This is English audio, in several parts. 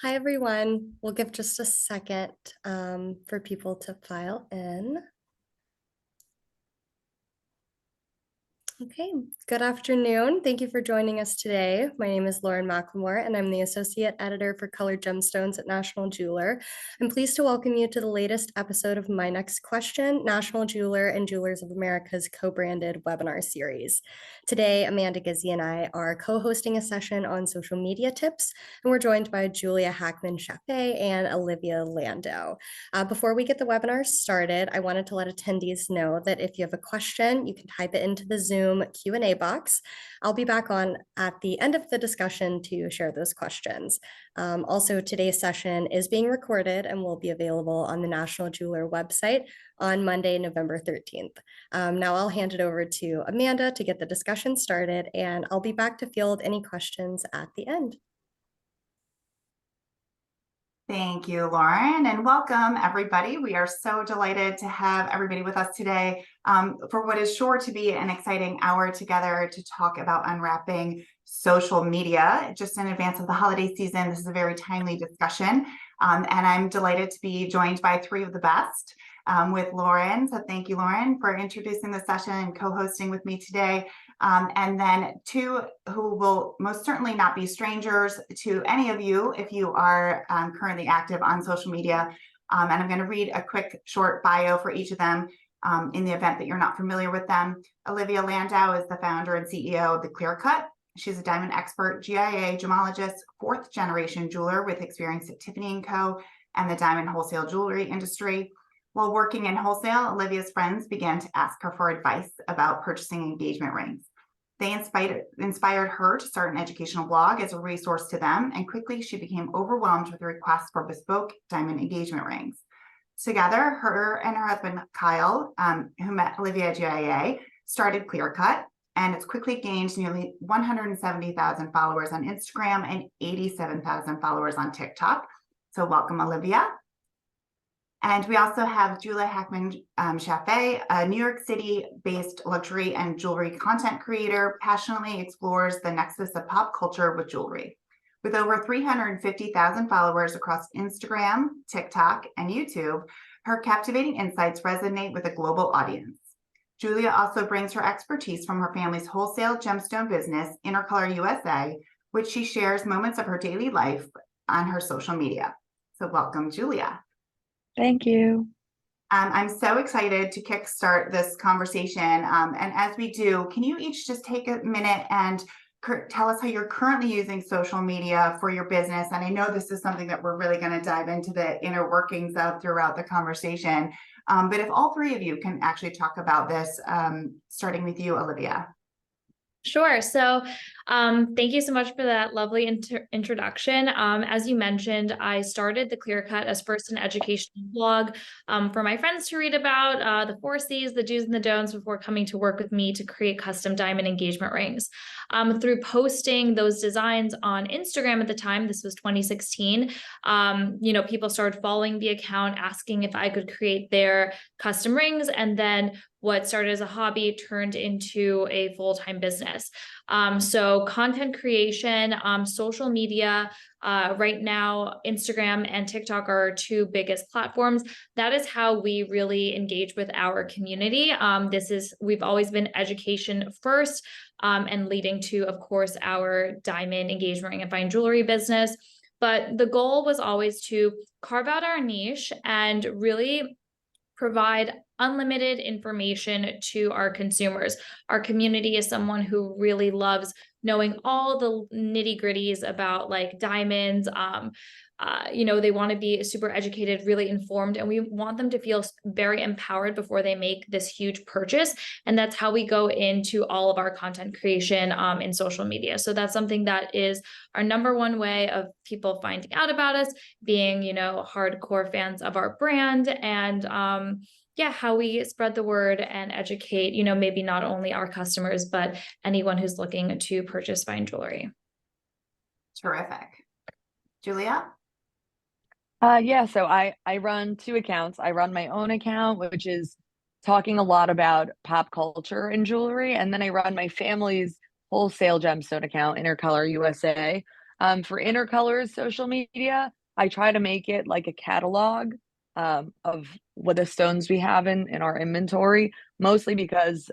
Hi, everyone. We'll give just a second for people to file in. Okay, good afternoon. Thank you for joining us today. My name is Lauren McLemore, and I'm the Associate Editor for Colored Gemstones at National Jeweler. I'm pleased to welcome you to the latest episode of My Next Question, National Jeweler and Jewelers of America's co-branded webinar series. Today, Amanda Gizzi and I are co-hosting a session on social media tips, and we're joined by Julia Hackman-Chaffee and Olivia Landau. Before we get the webinar started, I wanted to let attendees know that if you have a question, you can type it into the Zoom Q&A box. I'll be back on at the end of the discussion to share those questions. Also, today's session is being recorded and will be available on the National Jeweler website on Monday, November 13th. Now I'll hand it over to Amanda to get the discussion started, and I'll be back to field any questions at the end. Thank you, Lauren, and welcome everybody. We are so delighted to have everybody with us today for what is sure to be an exciting hour together to talk about unwrapping social media. Just in advance of the holiday season, this is a very timely discussion, and I'm delighted to be joined by three of the best with Lauren. So thank you, Lauren, for introducing the session and co-hosting with me today. And then two who will most certainly not be strangers to any of you if you are currently active on social media. And I'm going to read a quick short bio for each of them in the event that you're not familiar with them. Olivia Landau is the founder and CEO of The Clear Cut. She's a diamond expert, GIA gemologist, fourth generation jeweler with experience at Tiffany & Co. and the diamond wholesale jewelry industry. While working in wholesale, Olivia's friends began to ask her for advice about purchasing engagement rings. They inspired her to start an educational blog as a resource to them, and quickly she became overwhelmed with requests for bespoke diamond engagement rings. Together, her and her husband, Kyle, who met Olivia at GIA, started Clear Cut, and it's quickly gained nearly 170,000 followers on Instagram and 87,000 followers on TikTok. So welcome, Olivia. And we also have Julia Hackman-Chaffee, a New York City-based luxury and jewelry content creator, passionately explores the nexus of pop culture with jewelry. With over 350,000 followers across Instagram, TikTok, and YouTube, her captivating insights resonate with a global audience. Julia also brings her expertise from her family's wholesale gemstone business, Intercolor USA, which she shares moments of her daily life on her social media. So welcome, Julia. Thank you. I'm so excited to kickstart this conversation. And as we do, can you each just take a minute and tell us how you're currently using social media for your business? And I know this is something that we're really going to dive into the inner workings of throughout the conversation. But if all three of you can actually talk about this, starting with you, Olivia. Sure. So thank you so much for that lovely introduction. As you mentioned, I started The Clear Cut as first an educational blog for my friends to read about the 4 C's, the do's and the don'ts before coming to work with me to create custom diamond engagement rings. Through posting those designs on Instagram at the time, this was 2016, people started following the account, asking if I could create their custom rings, and then what started as a hobby turned into a full-time business. So content creation, social media, right now, Instagram and TikTok are our two biggest platforms. That is how we really engage with our community. We've always been education first, and leading to, of course, our diamond engagement ring and fine jewelry business. But the goal was always to carve out our niche and really provide unlimited information to our consumers. Our community is someone who really loves knowing all the nitty-gritties about like diamonds. They want to be super educated, really informed, and we want them to feel very empowered before they make this huge purchase. And that's how we go into all of our content creation in social media. So that's something that is our number one way of people finding out about us, being, hardcore fans of our brand, and how we spread the word and educate, maybe not only our customers, but anyone who's looking to purchase fine jewelry. Terrific. Julia? So I run 2 accounts. I run my own account, which is talking a lot about pop culture and jewelry. And then I run my family's wholesale gemstone account, Intercolor USA, For Intercolor's social media, I try to make it like a catalog of what the stones we have in our inventory, mostly because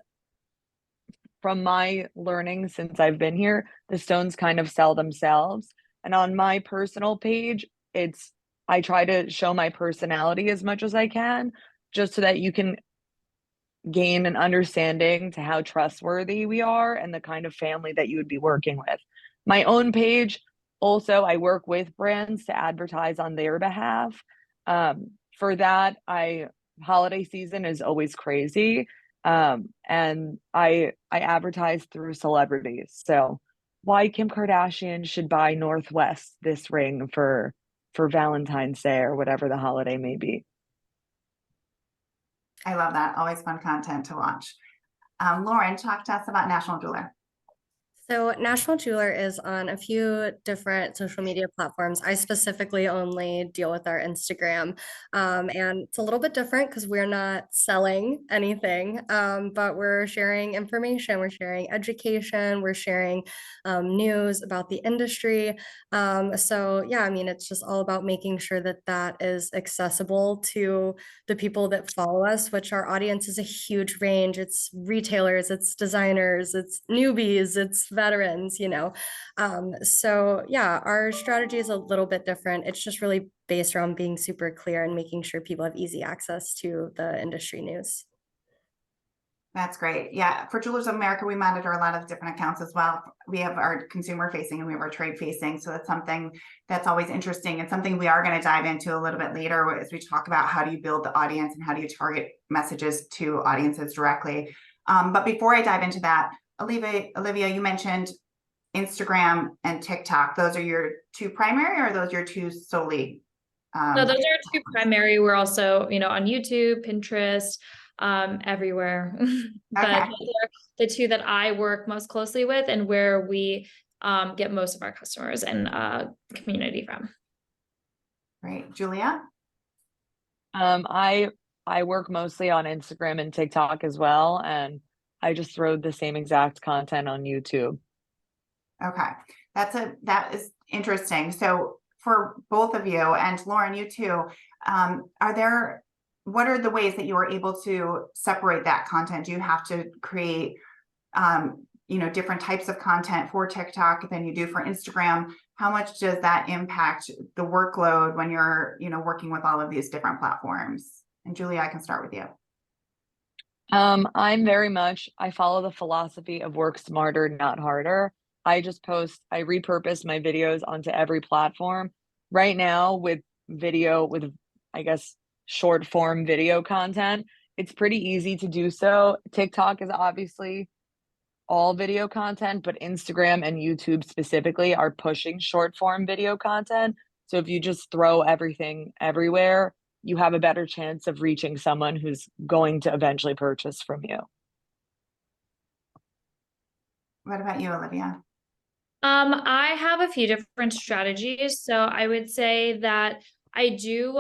from my learning since I've been here, the stones kind of sell themselves. And on my personal page, I try to show my personality as much as I can, just so that you can gain an understanding to how trustworthy we are and the kind of family that you would be working with. My own page, also, I work with brands to advertise on their behalf. For that, holiday season is always crazy. And I advertise through celebrities. So why Kim Kardashian should buy Northwest this ring for Valentine's Day or whatever the holiday may be. I love that. Always fun content to watch. Lauren, talk to us about National Jeweler. So National Jeweler is on a few different social media platforms. I specifically only deal with our Instagram. And it's a little bit different because we're not selling anything, but we're sharing information, we're sharing education, we're sharing news about the industry. So yeah, I mean, it's just all about making sure that that is accessible to the people that follow us, which our audience is a huge range. It's retailers, it's designers, it's newbies, it's veterans, So yeah, our strategy is a little bit different. It's just really based around being super clear and making sure people have easy access to the industry news. That's great. Yeah, for Jewelers of America, we monitor a lot of different accounts as well. We have our consumer facing and we have our trade facing. So that's something that's always interesting and something we are going to dive into a little bit later as we talk about how do you build the audience and how do you target messages to audiences directly. But before I dive into that, Olivia, you mentioned Instagram and TikTok. Those are your two primary, or those your two solely? No, those are two primary. We're also, on YouTube, Pinterest, everywhere. But Okay. those are the two that I work most closely with and where we get most of our customers and community from. Great. Julia? I work mostly on Instagram and TikTok as well, and I just throw the same exact content on YouTube. Okay, that is interesting. So for both of you, and Lauren, you too, what are the ways that you are able to separate that content? Do you have to create different types of content for TikTok than you do for Instagram? How much does that impact the workload when you're working with all of these different platforms? And Julia, I can start with you. I follow the philosophy of work smarter, not harder. I repurpose my videos onto every platform. Right now with I guess, short form video content, it's pretty easy to do so. TikTok is obviously all video content, but Instagram and YouTube specifically are pushing short form video content. So if you just throw everything everywhere, you have a better chance of reaching someone who's going to eventually purchase from you. What about you, Olivia? I have a few different strategies. So I would say that I do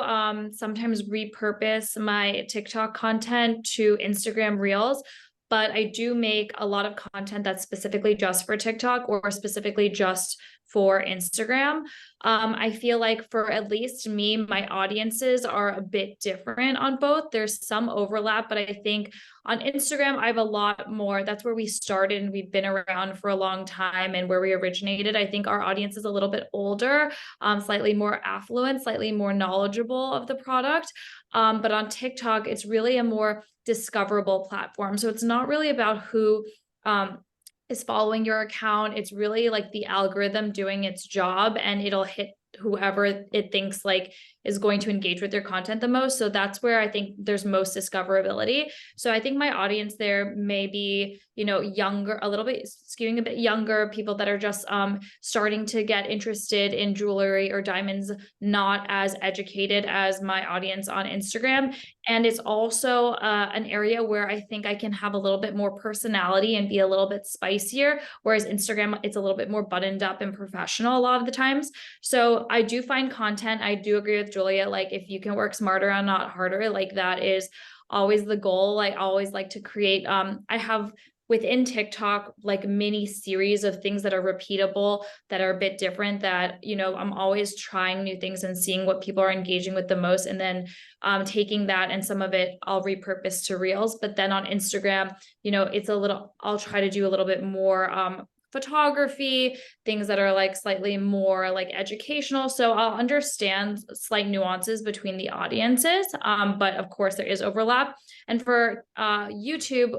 sometimes repurpose my TikTok content to Instagram Reels, but I do make a lot of content that's specifically just for TikTok or specifically just for Instagram. I feel like for at least me, my audiences are a bit different on both. There's some overlap, but I think on Instagram, I have a lot more. That's where we started and we've been around for a long time and where we originated. I think our audience is a little bit older, slightly more affluent, slightly more knowledgeable of the product. But on TikTok, it's really a more discoverable platform. So it's not really about who is following your account. It's really like the algorithm doing its job and it'll hit whoever it thinks like is going to engage with your content the most. So that's where I think there's most discoverability. So I think my audience there may be, younger, a little bit skewing a bit younger, people that are just starting to get interested in jewelry or diamonds, not as educated as my audience on Instagram. And it's also an area where I think I can have a little bit more personality and be a little bit spicier, whereas Instagram, it's a little bit more buttoned up and professional a lot of the times. So I do find content. I do agree with Julia, like if you can work smarter and not harder, like that is always the goal. I always like to create, I have within TikTok, like mini series of things that are repeatable, that are a bit different, that, I'm always trying new things and seeing what people are engaging with the most. And then taking that, and some of it I'll repurpose to Reels. But then on Instagram, I'll try to do a little bit more photography, things that are like slightly more like educational. So I'll understand slight nuances between the audiences. But of course there is overlap. And for YouTube,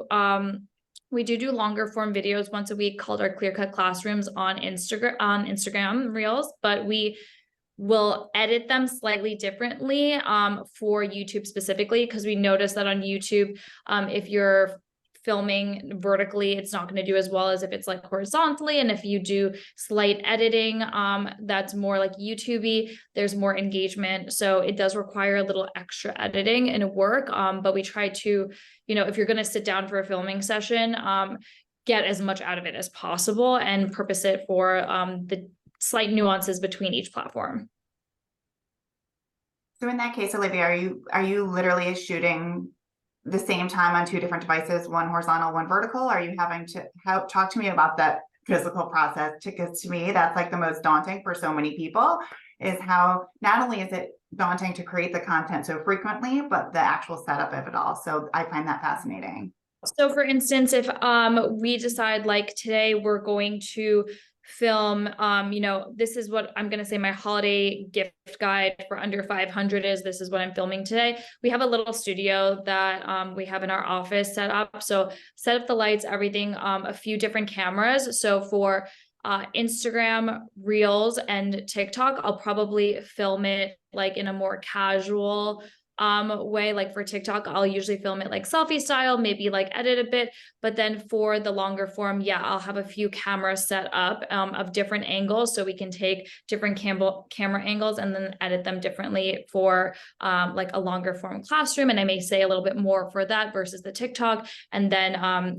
we do longer form videos once a week called our Clear Cut Classrooms on Instagram Reels, but we will edit them slightly differently for YouTube specifically, because we noticed that on YouTube, if you're filming vertically, it's not going to do as well as if it's like horizontally. And if you do slight editing, that's more like YouTubey, there's more engagement. So it does require a little extra editing and work. But we try to, if you're going to sit down for a filming session, get as much out of it as possible and purpose it for the slight nuances between each platform. So in that case, Olivia, are you literally shooting the same time on two different devices, one horizontal, one vertical? Are you having to talk to me about that physical process? Because to me, that's like the most daunting for so many people, is how not only is it daunting to create the content so frequently, but the actual setup of it all. So I find that fascinating. So for instance, if we decide like today we're going to film, this is what I'm going to say my holiday gift guide for under 500 is. This is what I'm filming today. We have a little studio that we have in our office set up. So set up the lights, everything, a few different cameras. So for Instagram Reels and TikTok, I'll probably film it like in a more casual way. Like for TikTok, I'll usually film it like selfie style, maybe like edit a bit. But then for the longer form, yeah, I'll have a few cameras set up of different angles, so we can take different camera angles and then edit them differently for like a longer form classroom. And I may say a little bit more for that versus the TikTok. And then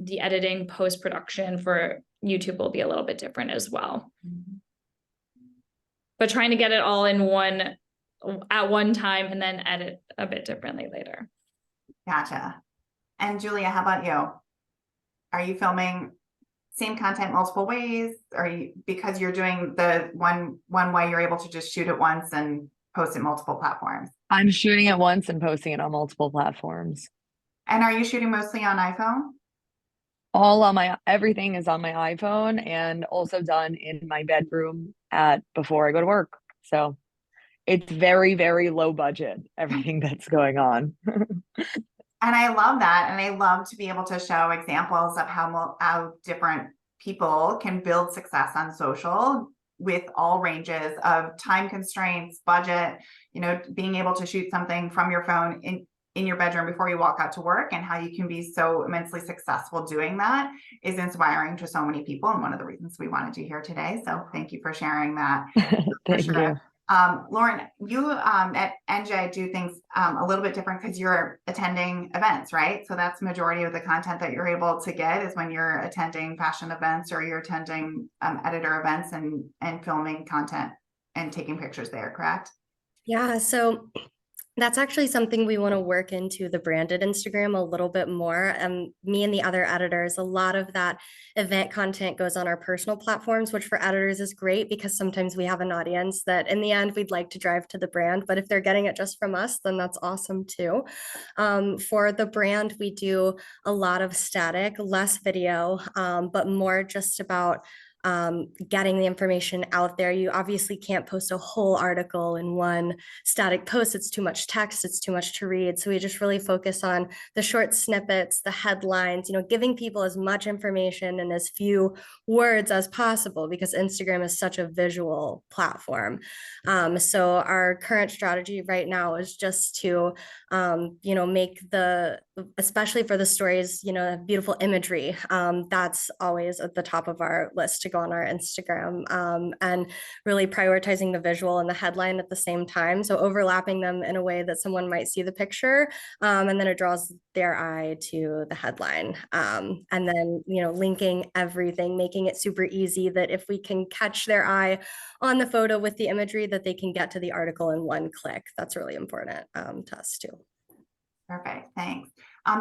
the editing post-production for YouTube will be a little bit different as well. But trying to get it all in one at one time and then edit a bit differently later. Gotcha. And Julia, how about you? Are you filming same content multiple ways? Are you, because you're doing the one way, you're able to just shoot it once and post it multiple platforms? I'm shooting it once and posting it on multiple platforms. And are you shooting mostly on iPhone? Everything is on my iPhone, and also done in my bedroom before I go to work. So it's very, very low budget, everything that's going on. And I love that. And I love to be able to show examples of how different people can build success on social with all ranges of time constraints, budget, being able to shoot something from your phone in your bedroom before you walk out to work, and how you can be so immensely successful doing that is inspiring to so many people. And one of the reasons we wanted you here today. So thank you for sharing that. Thank you. Lauren, you at NJ do things a little bit different because you're attending events, right? So that's the majority of the content that you're able to get is when you're attending fashion events, or you're attending editor events and filming content and taking pictures there, correct? Yeah, so that's actually something we want to work into the branded Instagram a little bit more. Me and the other editors, a lot of that event content goes on our personal platforms, which for editors is great because sometimes we have an audience that in the end we'd like to drive to the brand, but if they're getting it just from us, then that's awesome too. For the brand, we do a lot of static, less video, but more just about getting the information out there. You obviously can't post a whole article in one static post. It's too much text, it's too much to read. So we just really focus on the short snippets, the headlines, giving people as much information in as few words as possible, because Instagram is such a visual platform. So our current strategy right now is just to, make especially for the stories, beautiful imagery. That's always at the top of our list to go on our Instagram, and really prioritizing the visual and the headline at the same time. So overlapping them in a way that someone might see the picture, and then it draws their eye to the headline. And then, linking everything, making it super easy that if we can catch their eye on the photo with the imagery, that they can get to the article in one click. That's really important to us too. Perfect, thanks.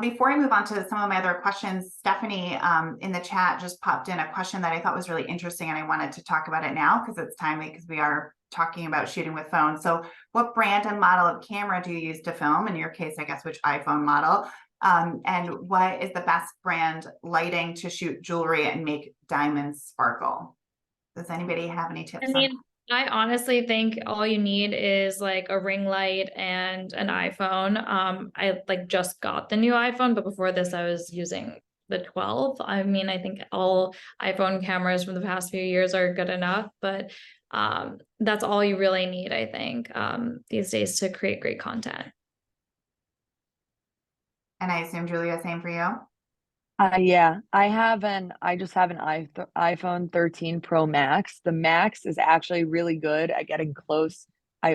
Before I move on to some of my other questions, Stephanie in the chat just popped in a question that I thought was really interesting, and I wanted to talk about it now because it's timely, because we are talking about shooting with phones. So what brand and model of camera do you use to film? In your case, I guess, which iPhone model? And what is the best brand lighting to shoot jewelry and make diamonds sparkle? Does anybody have any tips? I mean, I honestly think all you need is like a ring light and an iPhone. I like just got the new iPhone, but before this I was using the 12. I mean, I think all iPhone cameras from the past few years are good enough, but that's all you really need, I think, these days to create great content. And I assume, Julia, same for you? Yeah, I just have an iPhone 13 Pro Max. The Max is actually really good at getting close.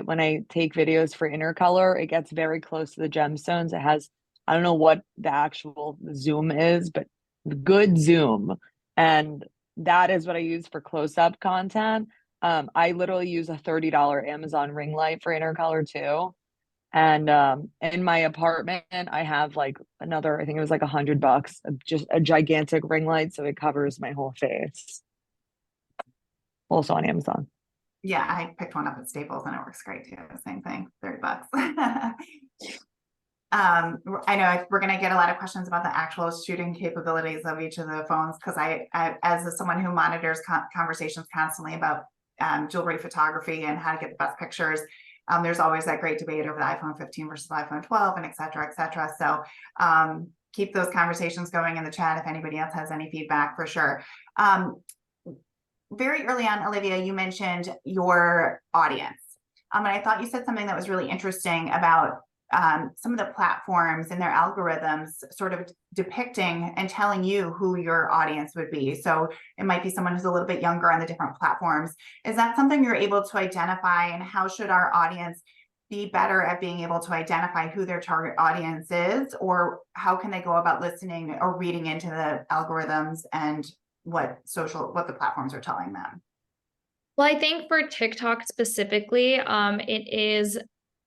When I take videos for Intercolor, it gets very close to the gemstones. It has, I don't know what the actual zoom is, but good zoom. And that is what I use for close-up content. I literally use a $30 Amazon ring light for Intercolor too. And in my apartment, I have like another, I think it was like $100, just a gigantic ring light, so it covers my whole face. Also on Amazon. Yeah, I picked one up at Staples and it works great too. Same thing, $30. I know we're going to get a lot of questions about the actual shooting capabilities of each of the phones, because I as someone who monitors conversations constantly about jewelry photography and how to get the best pictures, there's always that great debate over the iPhone 15 versus the iPhone 12 and et cetera, et cetera. So keep those conversations going in the chat if anybody else has any feedback, for sure. Very early on, Olivia, you mentioned your audience. And I thought you said something that was really interesting about some of the platforms and their algorithms sort of depicting and telling you who your audience would be. So it might be someone who's a little bit younger on the different platforms. Is that something you're able to identify, and how should our audience be better at being able to identify who their target audience is, or how can they go about listening or reading into the algorithms and what the platforms are telling them? Well, I think for TikTok specifically, it is,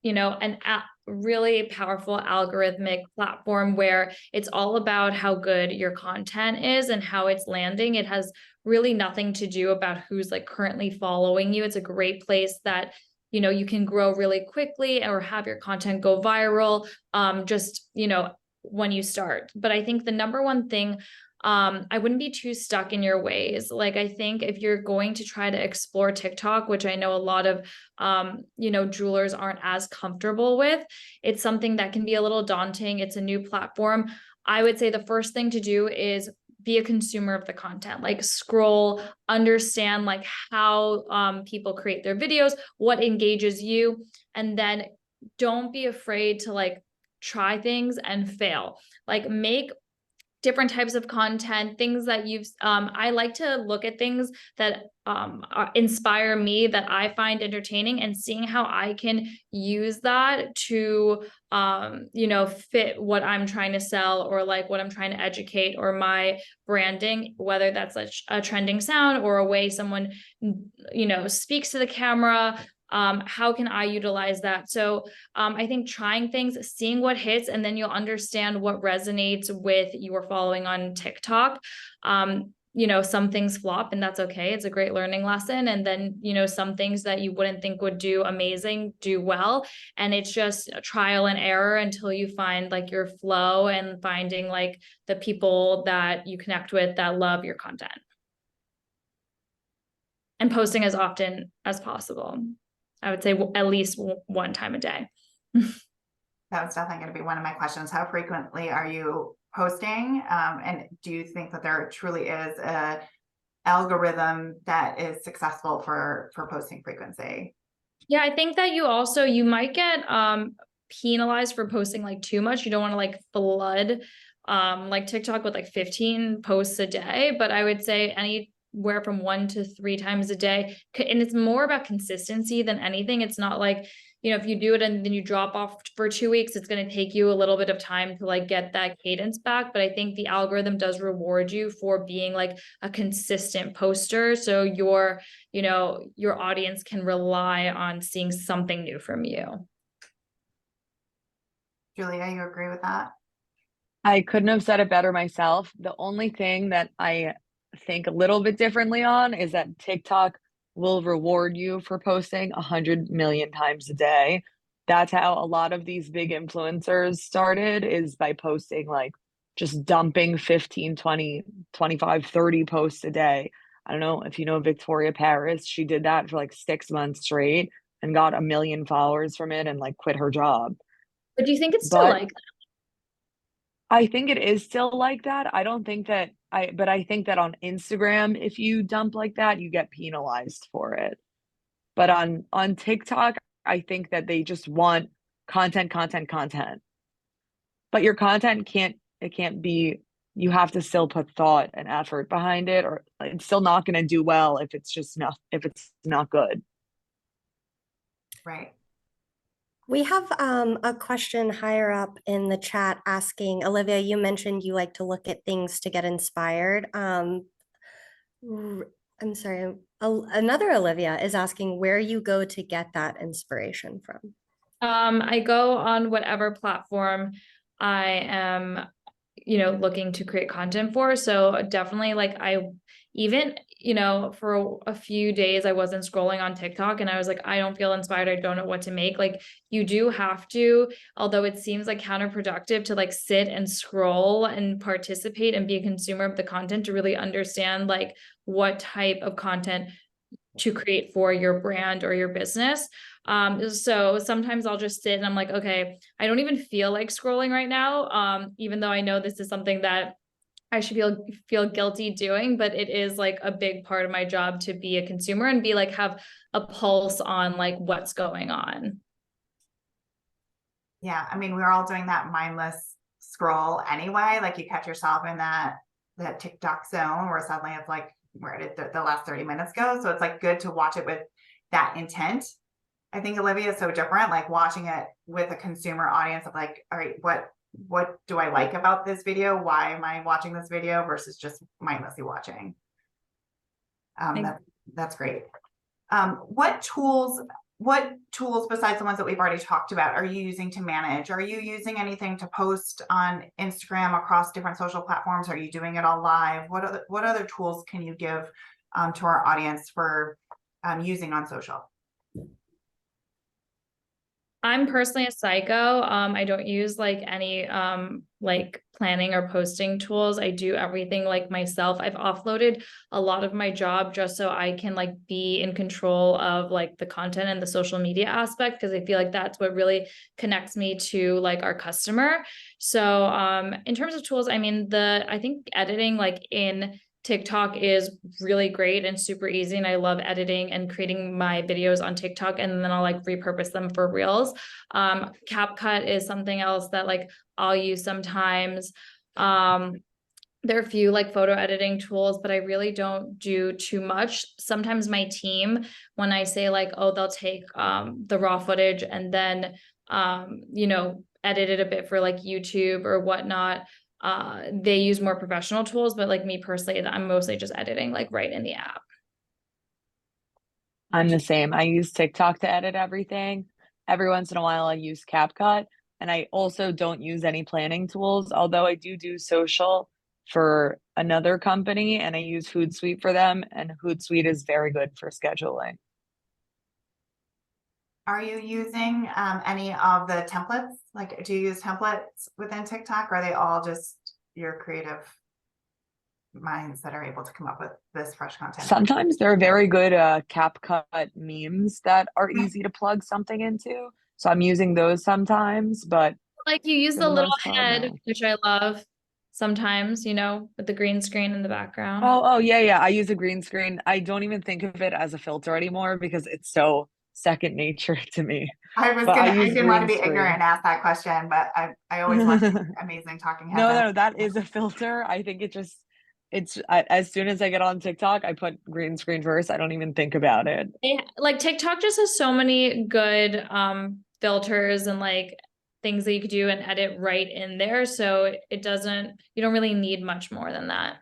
an really powerful algorithmic platform where it's all about how good your content is and how it's landing. It has really nothing to do about who's like currently following you. It's a great place that, you can grow really quickly or have your content go viral, when you start. But I think the number one thing, I wouldn't be too stuck in your ways. Like, I think if you're going to try to explore TikTok, which I know a lot of, jewelers aren't as comfortable with, it's something that can be a little daunting. It's a new platform. I would say the first thing to do is be a consumer of the content, like scroll, understand like how people create their videos, what engages you, and then don't be afraid to like try things and fail. Like, make different types of content, things that I like to look at things that inspire me, that I find entertaining, and seeing how I can use that to, fit what I'm trying to sell, or like what I'm trying to educate, or my branding, whether that's a trending sound or a way someone, speaks to the camera. How can I utilize that? So I think trying things, seeing what hits, and then you'll understand what resonates with your following on TikTok. Some things flop, and that's okay. It's a great learning lesson. And then, some things that you wouldn't think would do amazing, do well. And it's just trial and error until you find like your flow, and finding like the people that you connect with that love your content. And posting as often as possible. I would say at least one time a day. That was definitely going to be one of my questions. How frequently are you posting? And do you think that there truly is a algorithm that is successful for posting frequency? Yeah, I think that you might get penalized for posting like too much. You don't want to like flood like TikTok with like 15 posts a day, but I would say anywhere from 1 to 3 times a day. And it's more about consistency than anything. It's not like, if you do it and then you drop off for 2 weeks, it's going to take you a little bit of time to like get that cadence back. But I think the algorithm does reward you for being like a consistent poster. So your audience can rely on seeing something new from you. Julia, you agree with that? I couldn't have said it better myself. The only thing that I think a little bit differently on is that TikTok will reward you for posting 100 million times a day. That's how a lot of these big influencers started, is by posting like just dumping 15, 20, 25, 30 posts a day. I don't know if you know Victoria Paris. She did that for like 6 months straight and got a million followers from it and like quit her job. But do you think it's still But like I think it is still like that. I don't think that but I think that on Instagram, if you dump like that, you get penalized for it. But on TikTok, I think that they just want content, content, content. But your content can't be, you have to still put thought and effort behind it, or it's still not going to do well if it's not good. Right. We have a question higher up in the chat asking, Olivia, you mentioned you like to look at things to get inspired. I'm sorry, another Olivia is asking where you go to get that inspiration from. I go on whatever platform I am, looking to create content for. So definitely like even, for a few days I wasn't scrolling on TikTok and I was like, I don't feel inspired. I don't know what to make. Like you do have to, although it seems like counterproductive to like sit and scroll and participate and be a consumer of the content to really understand like what type of content to create for your brand or your business. So sometimes I'll just sit and I'm like, okay, I don't even feel like scrolling right now. Even though I know this is something that I should feel guilty doing, but it is like a big part of my job to be a consumer and be like, have a pulse on like what's going on. Yeah. I mean, we're all doing that mindless scroll anyway. Like you catch yourself in that TikTok zone where suddenly it's like, where did the last 30 minutes go? So it's like good to watch it with that intent. I think Olivia is so different, like watching it with a consumer audience of like, all right, what do I like about this video? Why am I watching this video versus just mindlessly watching? That's great. What tools besides the ones that we've already talked about are you using to manage? Are you using anything to post on Instagram across different social platforms? Are you doing it all live? What other tools can you give to our audience for using on social? I'm personally a psycho. I don't use like any like planning or posting tools. I do everything like myself. I've offloaded a lot of my job just so I can like be in control of like the content and the social media aspect, because I feel like that's what really connects me to like our customer. So in terms of tools, I mean, I think editing like in TikTok is really great and super easy. And I love editing and creating my videos on TikTok, and then I'll like repurpose them for Reels. CapCut is something else that like I'll use sometimes. There are a few like photo editing tools, but I really don't do too much. Sometimes my team, when I say like, oh, they'll take the raw footage and then edit it a bit for like YouTube or whatnot. They use more professional tools, but like me personally, I'm mostly just editing like right in the app. I'm the same. I use TikTok to edit everything. Every once in a while, I use CapCut, and I also don't use any planning tools, although I do social for another company, and I use Hootsuite for them, and Hootsuite is very good for scheduling. Are you using any of the templates? Like, do you use templates within TikTok? Or are they all just your creative minds that are able to come up with this fresh content? Sometimes there are very good CapCut memes that are easy to plug something into. So I'm using those sometimes, but like you use for the the little most part, head, no. which I love sometimes, with the green screen in the background. Oh, yeah. I use a green screen. I don't even think of it as a filter anymore because it's so second nature to me. I But I I use didn't want to green be ignorant screen. and ask that question, but I always want amazing talking heads. No, that is a filter. I think as soon as I get on TikTok, I put green screen first. I don't even think about it. Like TikTok just has so many good filters and like things that you could do and edit right in there. So you don't really need much more than that.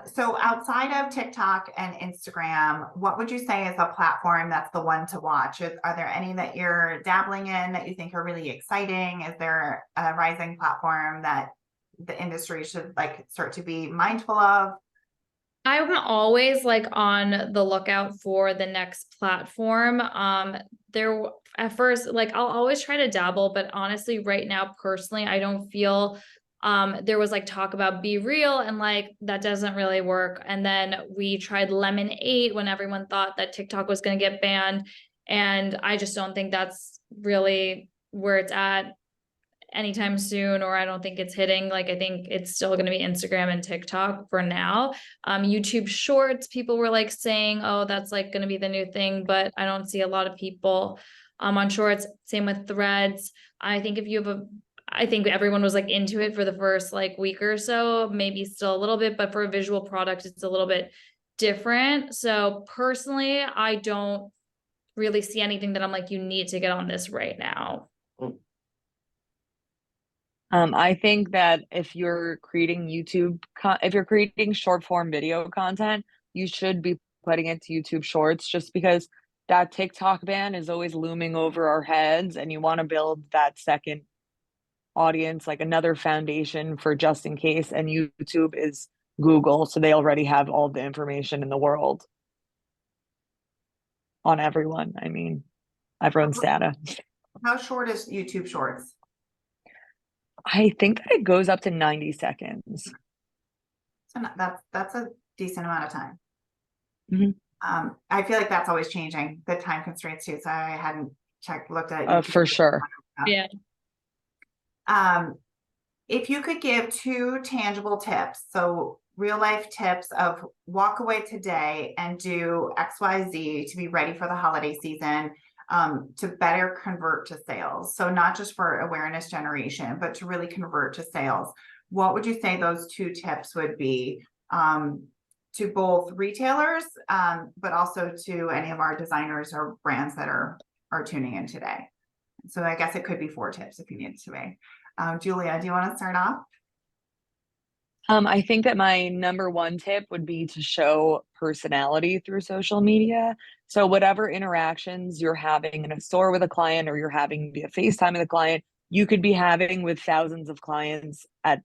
So outside of TikTok and Instagram, what would you say is a platform that's the one to watch? Are there any that you're dabbling in that you think are really exciting? Is there a rising platform that the industry should like start to be mindful of? I'm always like on the lookout for the next platform. There at first, like I'll always try to dabble, but honestly, right now, personally, I don't feel there was like talk about Be Real and like that doesn't really work. And then we tried Lemon 8 when everyone thought that TikTok was gonna get banned. And I just don't think that's really where it's at anytime soon, or I don't think it's hitting. Like I think it's still going to be Instagram and TikTok for now. YouTube Shorts, people were like saying, oh, that's like going to be the new thing, but I don't see a lot of people on Shorts. Same with Threads. I think if you have I think everyone was like into it for the first like week or so, maybe still a little bit, but for a visual product, it's a little bit different. So personally, I don't really see anything that I'm like, you need to get on this right now. I think that if you're creating if you're creating short form video content, you should be putting it to YouTube Shorts just because that TikTok ban is always looming over our heads and you want to build that second audience, like another foundation for just in case. And YouTube is Google, so they already have all the information in the world on everyone. I mean, everyone's data. How short is YouTube Shorts? I think that it goes up to 90 seconds. So that's a decent amount of time. Mhm. I feel like that's always changing, the time constraints too. So I hadn't looked at For sure. Yeah. If you could give 2 tangible tips, so real life tips of walk away today and do XYZ to be ready for the holiday season, to better convert to sales. So not just for awareness generation, but to really convert to sales. What would you say those 2 tips would be, to both retailers, but also to any of our designers or brands that are tuning in today? So I guess it could be 4 tips if you needed to be. Julia, do you want to start off? I think that my number one tip would be to show personality through social media. So whatever interactions you're having in a store with a client or you're having via FaceTime with a client, you could be having with thousands of clients at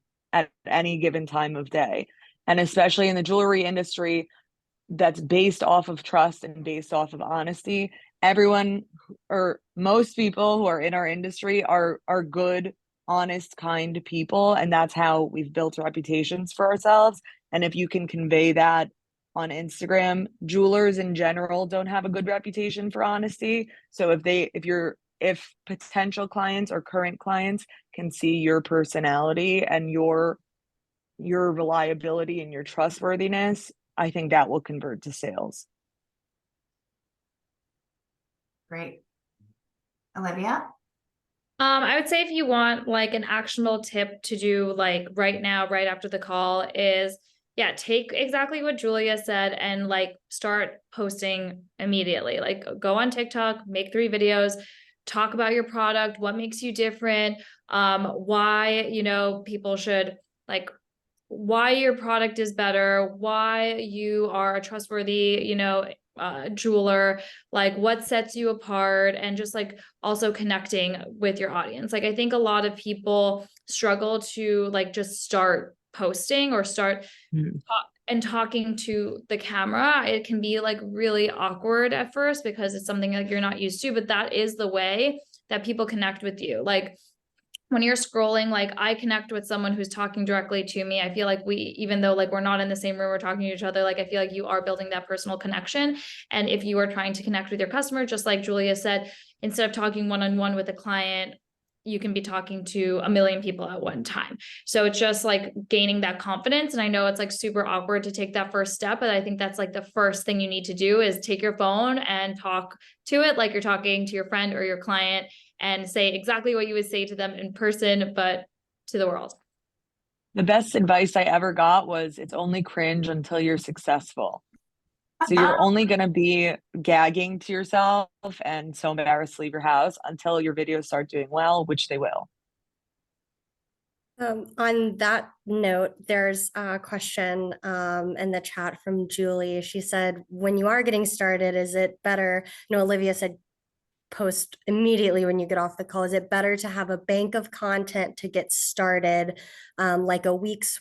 any given time of day. And especially in the jewelry industry, that's based off of trust and based off of honesty. Everyone or most people who are in our industry are good, honest, kind people, and that's how we've built reputations for ourselves. And if you can convey that on Instagram, jewelers in general don't have a good reputation for honesty. So if potential clients or current clients can see your personality and your reliability and your trustworthiness, I think that will convert to sales. Great. Olivia? I would say if you want like an actionable tip to do like right now, right after the call is, yeah, take exactly what Julia said and like start posting immediately. Like go on TikTok, make 3 videos, talk about your product, what makes you different, why, people should like why your product is better, why you are a trustworthy, jeweler, like what sets you apart, and just like also connecting with your audience. Like I think a lot of people struggle to like just start posting or start and talking to the camera. It can be like really awkward at first because it's something like you're not used to, but that is the way that people connect with you. Like when you're scrolling, like I connect with someone who's talking directly to me. I feel like even though like we're not in the same room, we're talking to each other, like I feel like you are building that personal connection. And if you are trying to connect with your customer, just like Julia said, instead of talking one-on-one with a client, you can be talking to a million people at one time. So it's just like gaining that confidence. And I know it's like super awkward to take that first step, but I think that's like the first thing you need to do is take your phone and talk to it like you're talking to your friend or your client, and say exactly what you would say to them in person, but to the world. The best advice I ever got was it's only cringe until you're successful. So you're only going to be gagging to yourself and so embarrassed to leave your house until your videos start doing well, which they will. On that note, there's a question in the chat from Julie. She said, when you are getting started, is it better? No, Olivia said post immediately when you get off the call. Is it better to have a bank of content to get started, like a week's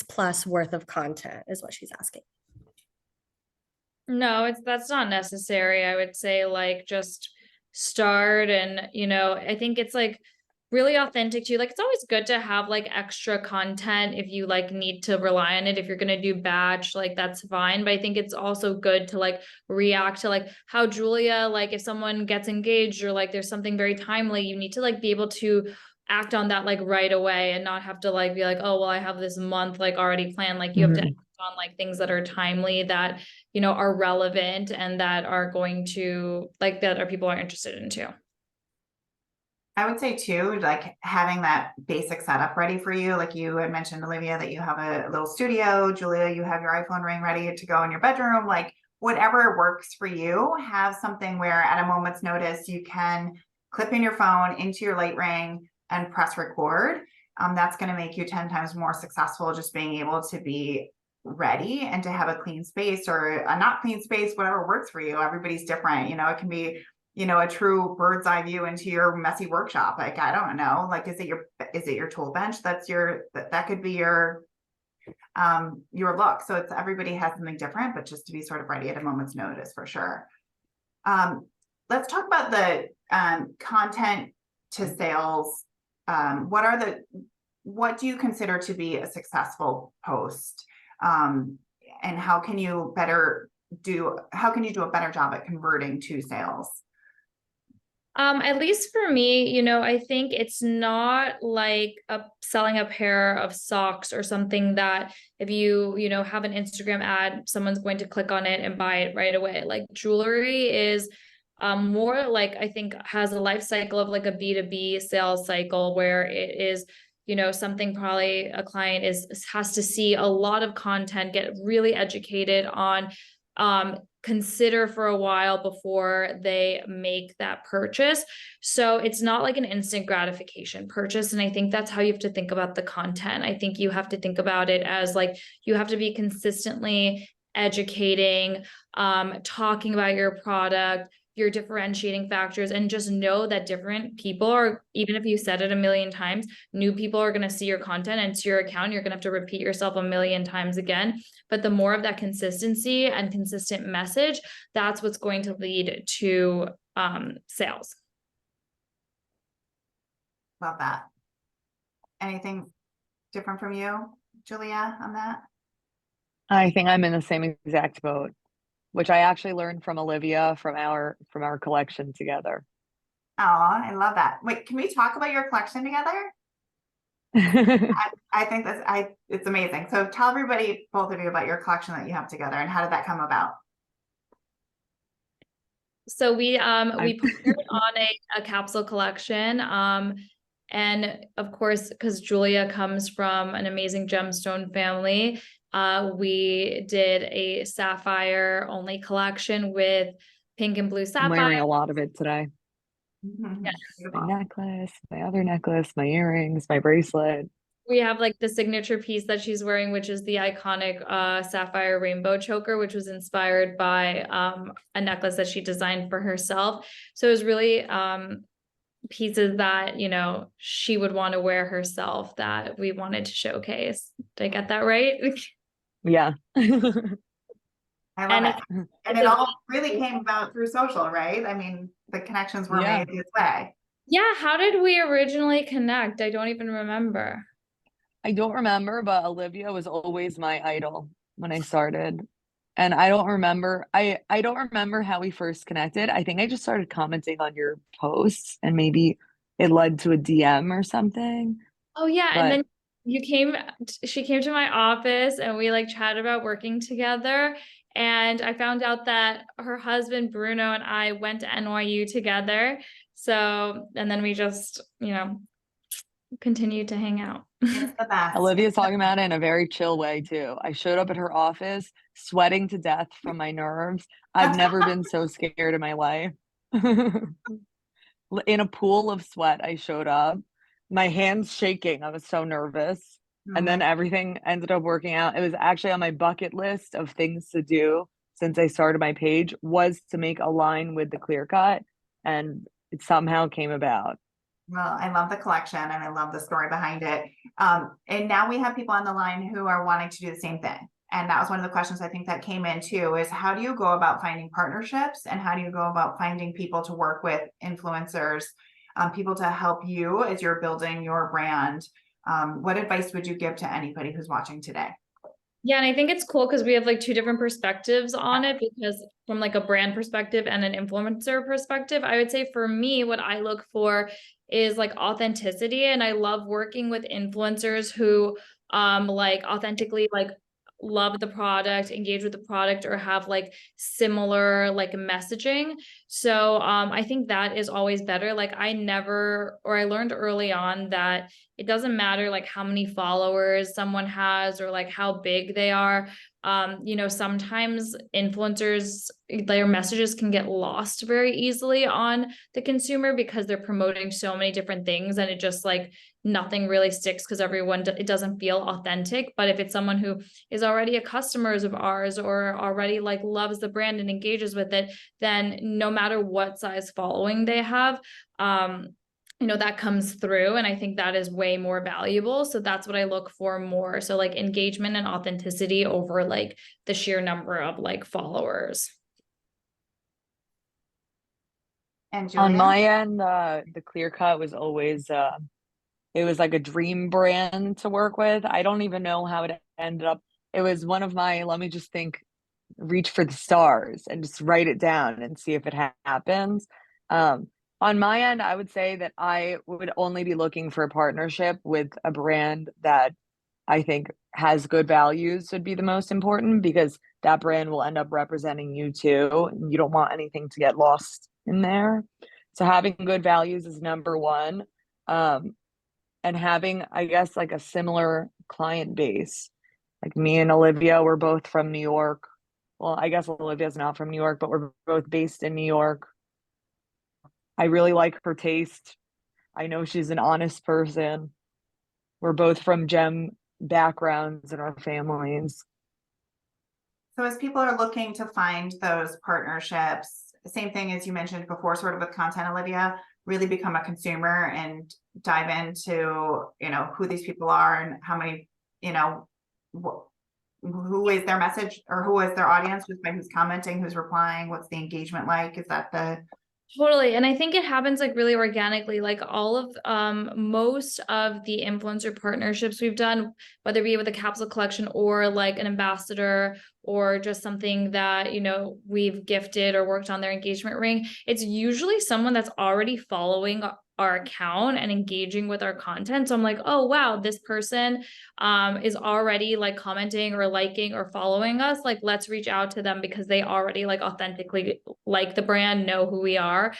plus worth of content is what she's asking. No, that's not necessary. I would say like just start and I think it's like really authentic to you. Like it's always good to have like extra content if you like need to rely on it. If you're gonna do batch, like that's fine. But I think it's also good to like react to like how Julia, like if someone gets engaged or like there's something very timely, you need to like be able to act on that like right away and not have to like be like, oh well, I have this month like already planned. Like you have to act on like things that are timely that are relevant and that are going to like that are people are interested in too. I would say too, like having that basic setup ready for you. Like you had mentioned, Olivia, that you have a little studio. Julia, you have your iPhone ring ready to go in your bedroom. Like whatever works for you, have something where at a moment's notice you can clip in your phone into your light ring and press record. That's going to make you 10 times more successful, just being able to be ready and to have a clean space or a not clean space, whatever works for you. Everybody's different. It can be a true bird's eye view into your messy workshop. Like, I don't know, like, is it your tool bench? That could be your look. So everybody has something different, but just to be sort of ready at a moment's notice for sure. Let's talk about the content to sales. What do you consider to be a successful post? And how can you do a better job at converting to sales? At least for me, I think it's not like selling a pair of socks or something that if you have an Instagram ad, someone's going to click on it and buy it right away. Like jewelry is more like I think has a life cycle of like a B2B sales cycle where it is something probably a client has to see a lot of content, get really educated on, consider for a while before they make that purchase. So it's not like an instant gratification purchase. And I think that's how you have to think about the content. I think you have to think about it as like you have to be consistently educating, talking about your product, your differentiating factors, and just know that different people are, even if you said it a million times, new people are going to see your content and to your account. You're going to have to repeat yourself a million times again. But the more of that consistency and consistent message, that's what's going to lead to sales. Love that. Anything different from you, Julia, on that? I think I'm in the same exact boat, which I actually learned from Olivia from our collection together. Oh, I love that. Wait, can we talk about your collection together? I think it's amazing. So tell everybody, both of you, about your collection that you have together and how did that come about? So we partnered on a capsule collection. And of course, because Julia comes from an amazing gemstone family, we did a sapphire only collection with pink and blue sapphire. I'm wearing a lot of it today. Yes. My necklace, my other necklace, my earrings, my bracelet. We have like the signature piece that she's wearing, which is the iconic sapphire rainbow choker, which was inspired by a necklace that she designed for herself. So it was really pieces that she would want to wear herself that we wanted to showcase. Did I get that right? Yeah. I love it. And it all really came about through social, right? I mean, the connections were made this way. Yeah. How did we originally connect? I don't even remember. I don't remember, but Olivia was always my idol when I started. And I don't remember how we first connected. I think I just started commenting on your posts and maybe it led to a DM or something. Oh yeah, and then she came to my office and we like chatted about working together. And I found out that her husband Bruno and I went to NYU together. So, and then we just, continued to hang out. It's the best. Olivia's talking about it in a very chill way too. I showed up at her office sweating to death from my nerves. I've never been so scared in my life. In a pool of sweat, I showed up my hands shaking. I was so nervous. And then Mhm. everything ended up working out. It was actually on my bucket list of things to do since I started my page was to make a line with the clear cut, and it somehow came about. Well, I love the collection and I love the story behind it. And now we have people on the line who are wanting to do the same thing. And that was one of the questions I think that came in too, is how do you go about finding partnerships and how do you go about finding people to work with, influencers, people to help you as you're building your brand? What advice would you give to anybody who's watching today? Yeah, and I think it's cool because we have like two different perspectives on it, because from like a brand perspective and an influencer perspective, I would say for me, what I look for is like authenticity. And I love working with influencers who like authentically like love the product, engage with the product, or have like similar like messaging. So I think that is always better. Like I learned early on that it doesn't matter like how many followers someone has or like how big they are. You know, sometimes influencers, their messages can get lost very easily on the consumer because they're promoting so many different things, and it just like nothing really sticks because it doesn't feel authentic. But if it's someone who is already a customer of ours or already like loves the brand and engages with it, then no matter what size following they have, you know, that comes through. And I think that is way more valuable. So that's what I look for more. So like engagement and authenticity over like the sheer number of like followers. And On Julia? my end, the clear cut was always it was like a dream brand to work with. I don't even know how it ended up. It was one of my, let me just think, reach for the stars and just write it down and see if it happens. Um, on my end, I would say that I would only be looking for a partnership with a brand that I think has good values would be the most important, because that brand will end up representing you too. And you don't want anything to get lost in there. So having good values is number one. Um, and having, I guess, like a similar client base. Like me and Olivia, we're both from New York. Well, I guess Olivia's not from New York, but we're both based in New York. I really like her taste. I know she's an honest person. We're both from gem backgrounds in our families. So as people are looking to find those partnerships, same thing as you mentioned before, sort of with content, Olivia, really become a consumer and dive into, you know, who these people are and how many, you know, who is their message or who is their audience, just by who's commenting, who's replying, what's the engagement like? Is that the Totally. And I think it happens like really organically, like all of most of the influencer partnerships we've done, whether it be with a capsule collection or like an ambassador or just something that, you know, we've gifted or worked on their engagement ring, it's usually someone that's already following our account and engaging with our content. So I'm like, oh wow, this person is already like commenting or liking or following us. Like let's reach out to them because they already like authentically like the brand, know who we are.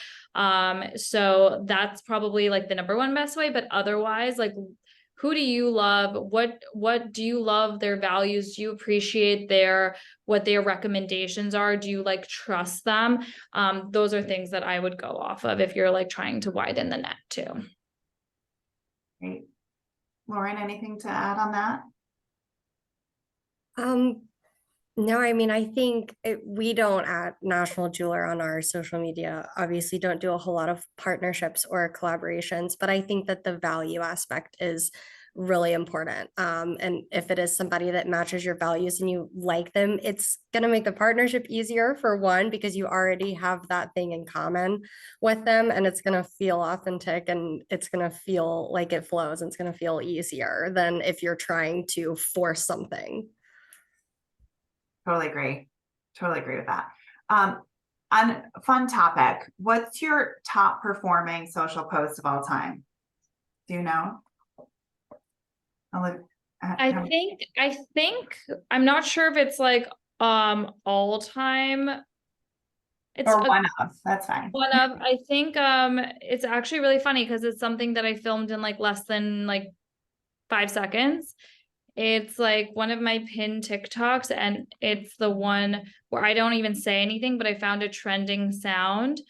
So that's probably like the number one best way. But otherwise, like who do you love? What do you love their values? Do you appreciate what their recommendations are? Do you like trust them? Those are things that I would go off of if you're like trying to widen the net too. Great. Lauren, anything to add on that? No, I mean, I think we don't at National Jeweler on our social media, obviously don't do a whole lot of partnerships or collaborations, but I think that the value aspect is really important. And if it is somebody that matches your values and you like them, it's going to make the partnership easier for one, because you already have that thing in common with them, and it's going to feel authentic and it's going to feel like it flows and it's going to feel easier than if you're trying to force something. Totally agree. Totally agree with that. On a fun topic, what's your top performing social post of all time? Do you know? I think I'm not sure if it's like all time. It's Or one of, that's fine. one of, I think it's actually really funny because it's something that I filmed in like less than like 5 seconds. It's like one of my pinned TikToks, and it's the one where I don't even say anything, but I found a trending sound.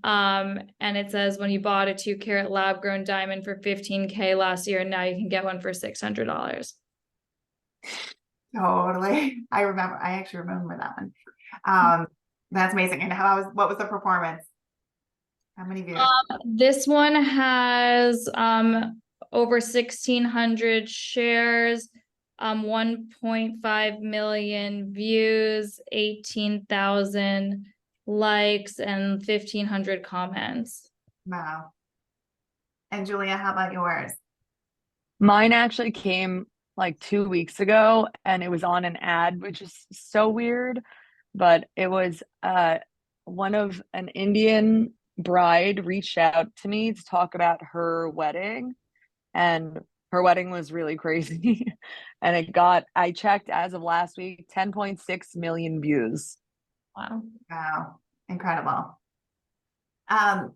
And it says when you bought a 2-carat lab grown diamond for $15K last year, now you can get one for $600. Totally. I actually remember that one. That's amazing. And what was the performance? How many views? This one has over 1,600 shares, 1.5 million views, 18,000 likes, and 1,500 comments. Wow. And Julia, how about yours? Mine actually came like 2 weeks ago and it was on an ad, which is so weird. But it was one of an Indian bride reached out to me to talk about her wedding, and her wedding was really crazy. And I checked as of last week, 10.6 million views. Wow. Wow. Incredible. That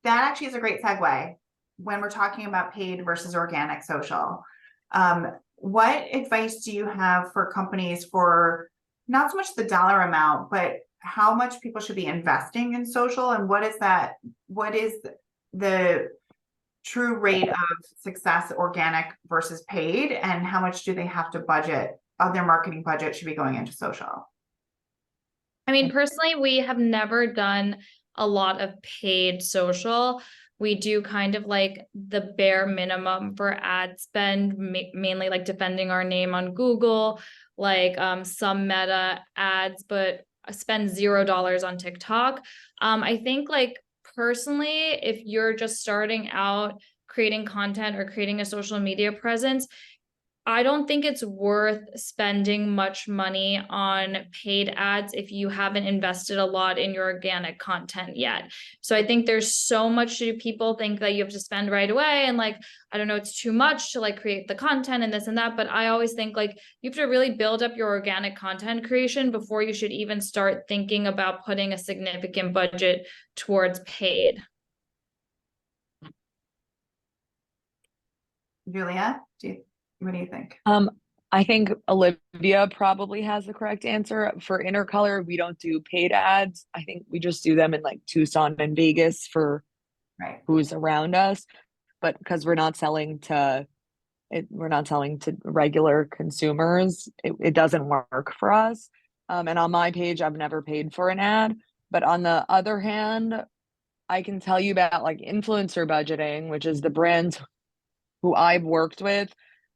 actually is a great segue when we're talking about paid versus organic social. What advice do you have for companies for not so much the dollar amount, but how much people should be investing in social, and what is the true rate of success organic versus paid, and how much do they have to budget of their marketing budget should be going into social? I mean, personally, we have never done a lot of paid social. We do kind of like the bare minimum for ad spend, mainly like defending our name on Google, like some meta ads, but spend $0 on TikTok. I think like personally, if you're just starting out creating content or creating a social media presence, I don't think it's worth spending much money on paid ads if you haven't invested a lot in your organic content yet. So I think there's so much to do. People think that you have to spend right away, and like, I don't know, it's too much to like create the content and this and that. But I always think like you have to really build up your organic content creation before you should even start thinking about putting a significant budget towards paid. Julia, what do you think? I think Olivia probably has the correct answer. For Intercolor, we don't do paid ads. I think we just do them in like Tucson and Vegas for Right. who's around us. But because we're not selling to regular consumers, it doesn't work for us. And on my page, I've never paid for an ad. But on the other hand, I can tell you about like influencer budgeting, which is the brands who I've worked with.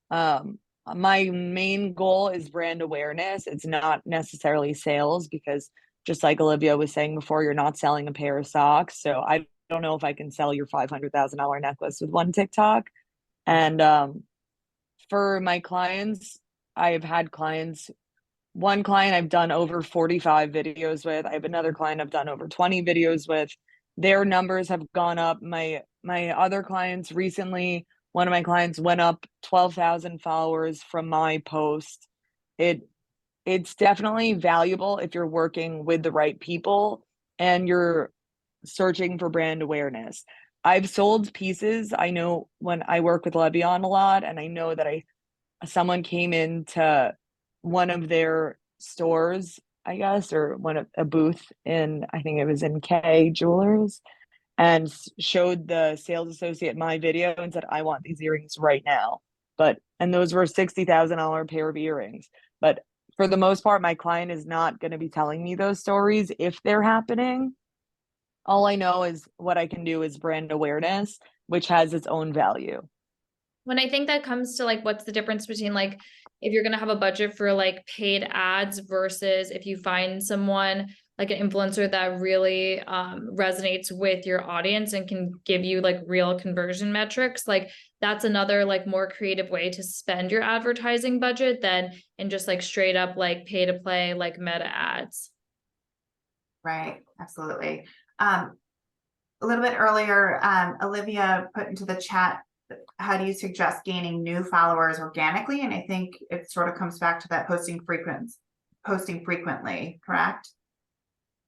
My main goal is brand awareness. It's not necessarily sales, because just like Olivia was saying before, you're not selling a pair of socks. So I don't know if I can sell your $500,000 necklace with one TikTok. And for my clients, I've had clients. One client I've done over 45 videos with. I have another client I've done over 20 videos with. Their numbers have gone up. My other clients recently, one of my clients went up 12,000 followers from my post. It's definitely valuable if you're working with the right people and you're searching for brand awareness. I've sold pieces. I know when I work with Levion a lot, and I know that someone came into one of their stores, I guess, or a booth in, I think it was in K Jewelers, and showed the sales associate my video and said, I want these earrings right now. And those were $60,000 pair of earrings. But for the most part, my client is not going to be telling me those stories if they're happening. All I know is what I can do is brand awareness, which has its own value. When I think that comes to like, what's the difference between like, if you're going to have a budget for like paid ads versus if you find someone like an influencer that really resonates with your audience and can give you like real conversion metrics, like that's another like more creative way to spend your advertising budget than in just like straight up like pay to play like meta ads. Right. Absolutely. A little bit earlier, Olivia put into the chat, how do you suggest gaining new followers organically? And I think it sort of comes back to that posting frequently, correct?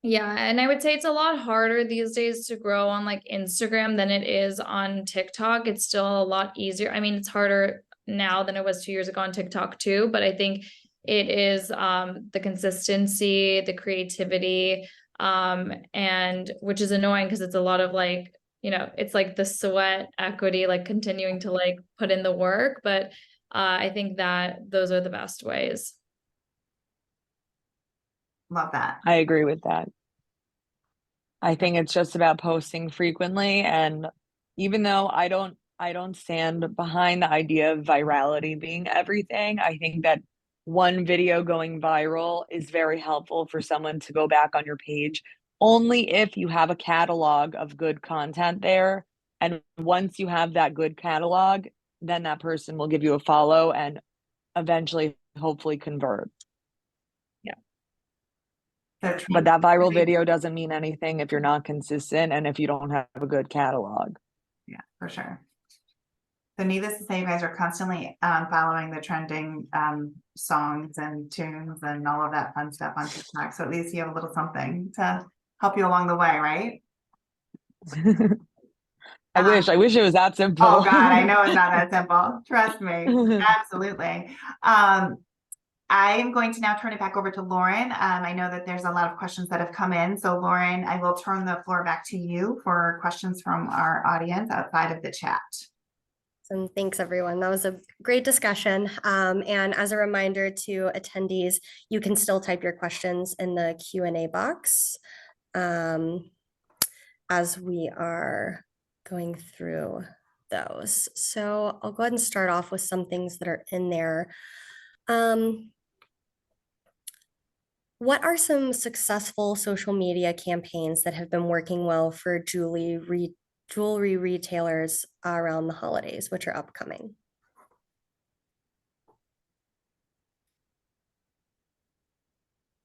Yeah, and I would say it's a lot harder these days to grow on like Instagram than it is on TikTok. It's still a lot easier. I mean, it's harder now than it was 2 years ago on TikTok too, but I think it is the consistency, the creativity, And which is annoying because it's a lot of like, it's like the sweat equity, like continuing to like put in the work. But I think that those are the best ways. Love that. I agree with that. I think it's just about posting frequently, and even though I don't stand behind the idea of virality being everything, I think that one video going viral is very helpful for someone to go back on your page only if you have a catalog of good content there. And once you have that good catalog, then that person will give you a follow and eventually hopefully convert. But that viral video doesn't mean anything if you're not consistent and if you don't have a good catalog. Yeah, for sure. So needless to say, you guys are constantly following the trending songs and tunes and all of that fun stuff on TikTok. So at least you have a little something to help you along the way, right? I wish it was that simple. Oh God, I know it's not that simple. Trust me. Absolutely. I am going to now turn it back over to Lauren. I know that there's a lot of questions that have come in. So Lauren, I will turn the floor back to you for questions from our audience outside of the chat. And thanks, everyone. That was a great discussion. And as a reminder to attendees, you can still type your questions in the Q&A box as we are going through those. So I'll go ahead and start off with some things that are in there. What are some successful social media campaigns that have been working well for jewelry retailers around the holidays, which are upcoming?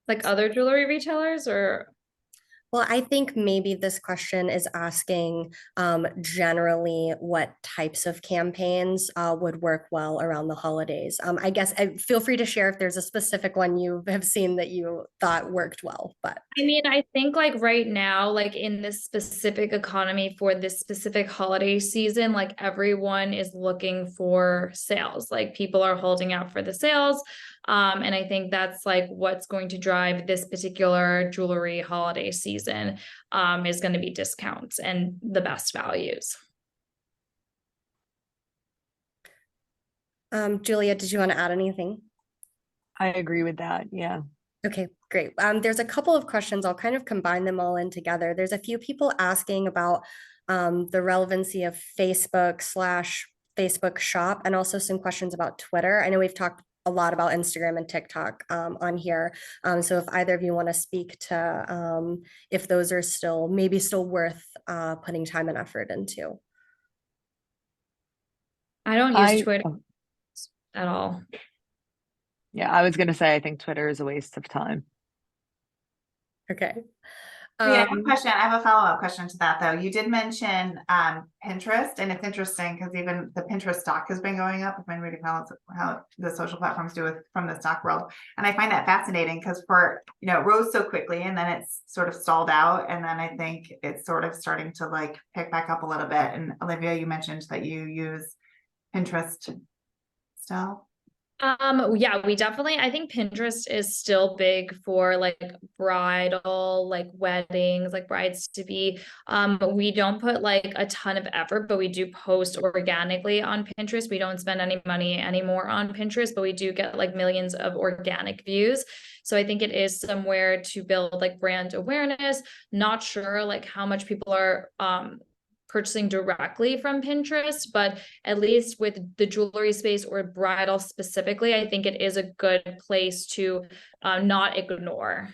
Like other jewelry retailers or? Well, I think maybe this question is asking generally what types of campaigns would work well around the holidays. I guess feel free to share if there's a specific one you have seen that you thought worked well. But I mean, I think like right now, like in this specific economy for this specific holiday season, like everyone is looking for sales. Like people are holding out for the sales. And I think that's like what's going to drive this particular jewelry holiday season is going to be discounts and the best values. Julia, did you want to add anything? I agree with that. Yeah. Okay, great. There's a couple of questions. I'll kind of combine them all in together. There's a few people asking about the relevancy of Facebook shop and also some questions about Twitter. I know we've talked a lot about Instagram and TikTok on here. So if either of you want to speak to if those are still worth putting time and effort into. I don't use Twitter at all. Yeah, I was going to say, I think Twitter is a waste of time. Okay. I have a question. I have a follow-up question to that, though. You did mention Pinterest, and it's interesting because even the Pinterest stock has been going up. I've been reading how the social platforms do it from the stock world, and I find that fascinating because it rose so quickly, and then it's sort of stalled out, and then I think it's sort of starting to like pick back up a little bit. And Olivia, you mentioned that you use Pinterest still. Yeah, I think Pinterest is still big for like bridal, like weddings, like brides to be. We don't put like a ton of effort, but we do post organically on Pinterest. We don't spend any money anymore on Pinterest, but we do get like millions of organic views. So I think it is somewhere to build like brand awareness. Not sure like how much people are purchasing directly from Pinterest, but at least with the jewelry space or bridal specifically, I think it is a good place to not ignore.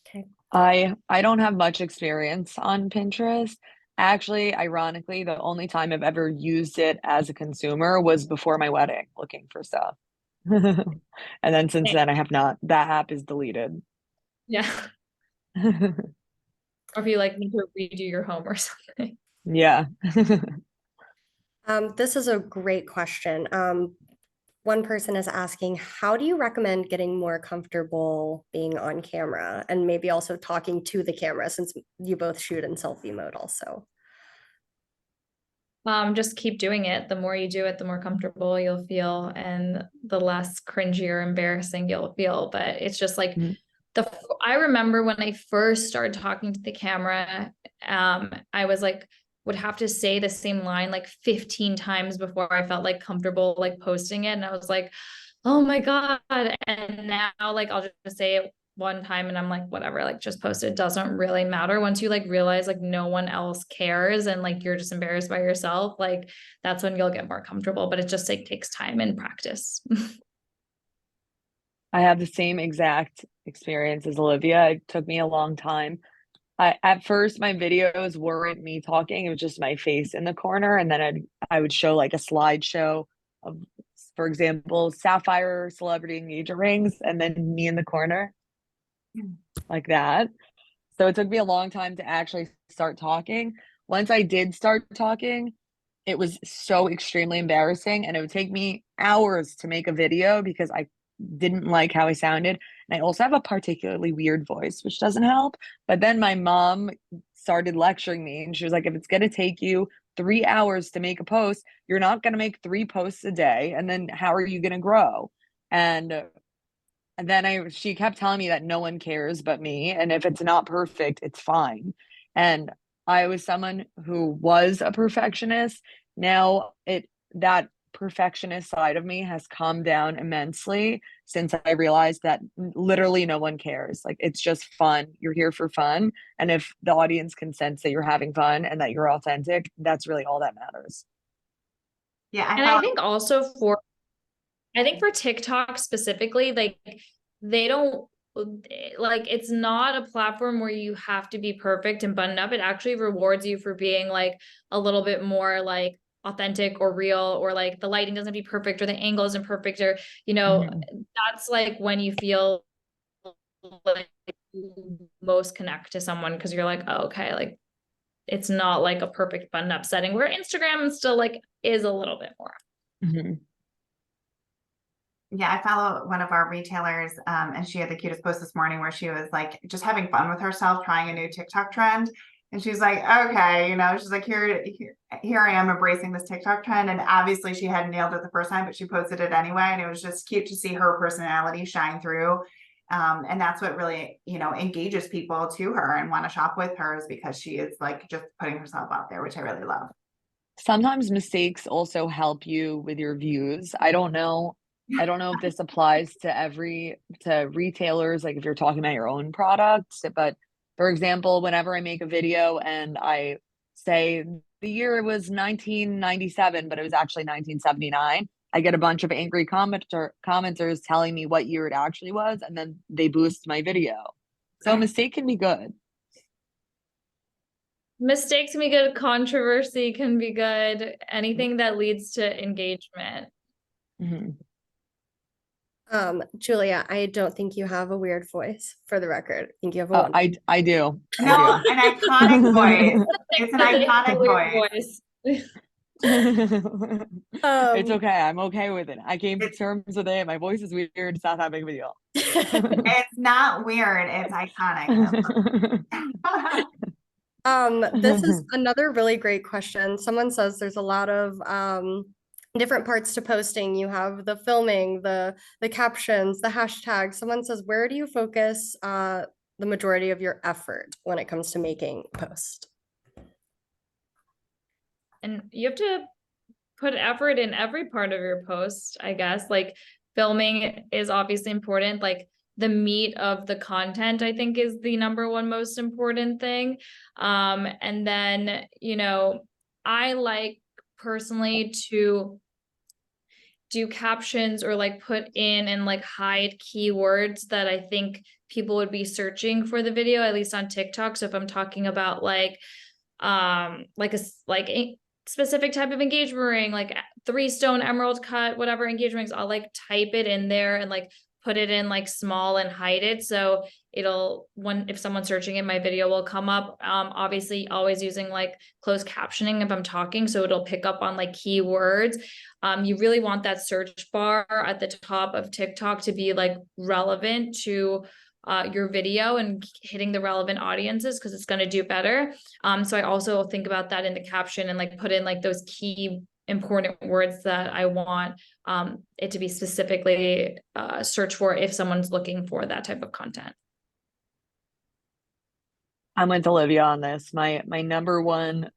Okay. I don't have much experience on Pinterest. Actually, ironically, the only time I've ever used it as a consumer was before my wedding, looking for stuff. And then since then, I have not. That app is deleted. Yeah. Or if you like need to redo your home or something. Yeah. This is a great question. One person is asking, how do you recommend getting more comfortable being on camera and maybe also talking to the camera since you both shoot in selfie mode also? Just keep doing it. The more you do it, the more comfortable you'll feel and the less cringy or embarrassing you'll feel. But it's just like I remember when I first started talking to the camera, I was like, would have to say the same line like 15 times before I felt like comfortable like posting it. And I was like, oh my God. And now like I'll just say it one time and I'm like, whatever, like just post it. It doesn't really matter. Once you like realize like no one else cares and like you're just embarrassed by yourself, like that's when you'll get more comfortable. But it just like takes time and practice. I have the same exact experience as Olivia. It took me a long time. At first my videos weren't me talking, it was just my face in the corner, and then I would show like a slideshow of, for example, sapphire celebrity engagement rings, and then me in the corner like that. So it took me a long time to actually start talking. Once I did start talking, it was so extremely embarrassing, and it would take me hours to make a video because I didn't like how I sounded. And I also have a particularly weird voice, which doesn't help. But then my mom started lecturing me, and she was like, if it's going to take you 3 hours to make a post, you're not going to make 3 posts a day. And then how are you going to grow? And then she kept telling me that no one cares but me, and if it's not perfect, it's fine. And I was someone who was a perfectionist. Now that perfectionist side of me has calmed down immensely since I realized that literally no one cares. Like, it's just fun. You're here for fun, and if the audience can sense that you're having fun and that you're authentic, that's really all that matters. Yeah, And I think also I think for TikTok specifically, like they don't like it's not a platform where you have to be perfect and buttoned up. It actually rewards you for being like a little bit more like authentic or real, or like the lighting doesn't have to be perfect or the angle isn't perfect, or that's like when you feel like you most connect to someone, because you're like, oh, okay, like it's not like a perfect button up setting, where Instagram still like is a little bit more. Yeah, I follow one of our retailers, and she had the cutest post this morning where she was like just having fun with herself, trying a new TikTok trend. And she's like, okay, she's like, here I am embracing this TikTok trend. And obviously she hadn't nailed it the first time, but she posted it anyway. And it was just cute to see her personality shine through. And that's what really, engages people to her and want to shop with her, is because she is like just putting herself out there, which I really love. Sometimes mistakes also help you with your views. I don't know if this applies to retailers, like if you're talking about your own products, but for example, whenever I make a video and I say the year was 1997, but it was actually 1979, I get a bunch of angry commenters telling me what year it actually was, and then they boost my video. So a mistake can be good. Mistakes can be good, controversy can be good, anything that leads to engagement. Julia, I don't think you have a weird voice, for the record. I think you have a Oh, I do. No, an iconic voice. It's an iconic voice. It's okay. I'm okay with it. I came to terms with it. My voice is weird. It's not that big of a deal. It's not weird. It's iconic. This is another really great question. Someone says there's a lot of different parts to posting. You have the filming, the captions, the hashtags. Someone says, where do you focus the majority of your effort when it comes to making a post? And you have to put effort in every part of your post, I guess. Like filming is obviously important. Like the meat of the content, I think, is the number one most important thing. And then, I like personally to do captions or like put in and like hide keywords that I think people would be searching for the video, at least on TikTok. So if I'm talking about like a specific type of engagement ring, like 3-stone emerald cut, whatever engagement rings, I'll like type it in there and like put it in like small and hide it. So if someone's searching it, my video will come up. Obviously always using like closed captioning if I'm talking, so it'll pick up on like keywords. You really want that search bar at the top of TikTok to be like relevant to your video and hitting the relevant audiences, because it's going to do better. So I also think about that in the caption and like put in like those key important words that I want it to be specifically searched for if someone's looking for that type of content. I'm with Olivia on this. My number one,